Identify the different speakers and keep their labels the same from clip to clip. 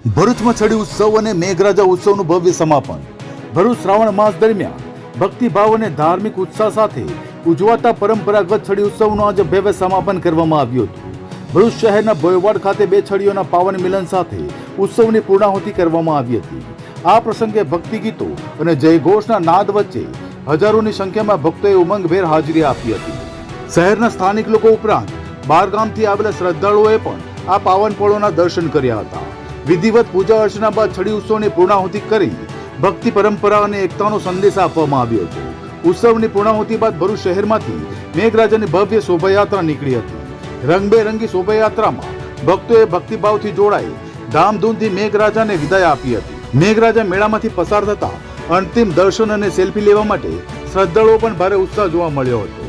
Speaker 1: ભરૂચમાં છડી ઉત્સવ અને મેઘરાજા ઉત્સવનું ભવ્ય સમાપન. ભરૂચ શ્રાવણ માસ દરમિયાન ભક્તિભાવ અને ધાર્મિક ઉત્સાહ સાથે ઉજવાતા પરંપરાગત છડી ઉત્સવનું આજે ભવ્ય સમાપન કરવામાં આવ્યું હતું. ભરૂચ શહેરના ભોયવાડ ખાતે બે છડીઓના પાવન મિલન સાથે ઉત્સવની પૂર્ણાહુતિ કરવામાં આવી હતી. આ પ્રસંગે ભક્તિ ગીતો અને જયઘોષના નાદ વચ્ચે હજારોની સંખ્યામાં ભક્તોએ ઉમંગભેર હાજરી આપી હતી. શહેરના સ્થાનિક લોકો ઉપરાંત બહારગામથી આવેલા શ્રદ્ધાળુઓએ પણ આ પાવન પળોના દર્શન કર્યા હતા. વિધિવત પૂજા અર્ચના બાદ છડી ઉત્સવની પૂર્ણાહુતિ કરી ભક્તિ પરંપરા અને એકતાનો સંદેશ આપવામાં આવ્યો હતો. ઉત્સવની પૂર્ણાહુતિ બાદ ભરૂચ શહેરમાંથી મેઘરાજાની ભવ્ય શોભાયાત્રા નીકળી હતી. રંગબેરંગી શોભાયાત્રામાં ભક્તોએ ભક્તિભાવથી જોડાઈ ધામધૂમથી મેઘરાજાને વિદાય આપી હતી. મેઘરાજા મેળામાંથી પસાર થતા અંતિમ દર્શન અને સેલ્ફી લેવા માટે શ્રદ્ધાળુઓ પણ ભારે ઉત્સાહ જોવા મળ્યો હતો.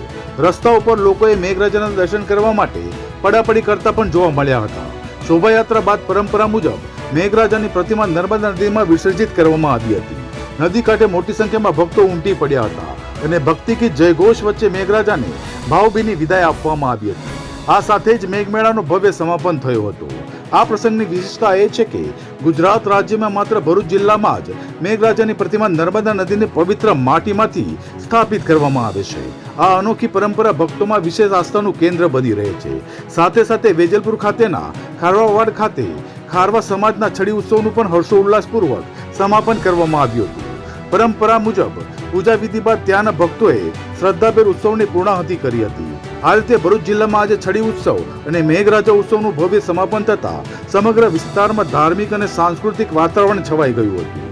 Speaker 1: રસ્તા ઉપર લોકોએ મેઘરાજાના દર્શન કરવા માટે પડાપડી કરતા પણ જોવા મળ્યા હતા. શોભાયાત્રા બાદ પરંપરા મુજબ મેઘરાજાની પ્રતિમા નર્મદા નદીમાં વિસર્જિત કરવામાં આવી હતી. નદી કાંઠે મોટી સંખ્યામાં ભક્તો ઉમટી પડ્યા હતા અને ભક્તિ ગીત જયઘોષ વચ્ચે મેઘરાજાને ભાવભીની વિદાય આપવામાં આવી હતી. આ સાથે જ મેઘમેળાનું ભવ્ય સમાપન થયું હતું. આ પ્રસંગની વિશેષતા એ છે કે ગુજરાત રાજ્યમાં માત્ર ભરૂચ જિલ્લામાં જ મેઘરાજાની પ્રતિમા નર્મદા નદીની પવિત્ર માટીમાંથી સ્થાપિત કરવામાં આવે છે. આ અનોખી પરંપરા ભક્તોમાં વિશેષ આસ્થાનું કેન્દ્ર બની રહે છે. સાથે સાથે વેજલપુર ખાતેના ખારવાવાડ ખાતે ખારવા સમાજના છડી ઉત્સવનું પણ હર્ષોલ્લાસપૂર્વક સમાપન કરવામાં આવ્યું હતું. પરંપરા મુજબ પૂજા વિધિ બાદ ત્યાંના ભક્તોએ શ્રદ્ધાભેર ઉત્સવની પૂર્ણાહુતિ કરી હતી. આ રીતે ભરૂચ જિલ્લામાં આજે છડી ઉત્સવ અને મેઘરાજા ઉત્સવનું ભવ્ય સમાપન થતા સમગ્ર વિસ્તારમાં ધાર્મિક અને સાંસ્કૃતિક વાતાવરણ છવાઈ ગયું હતું.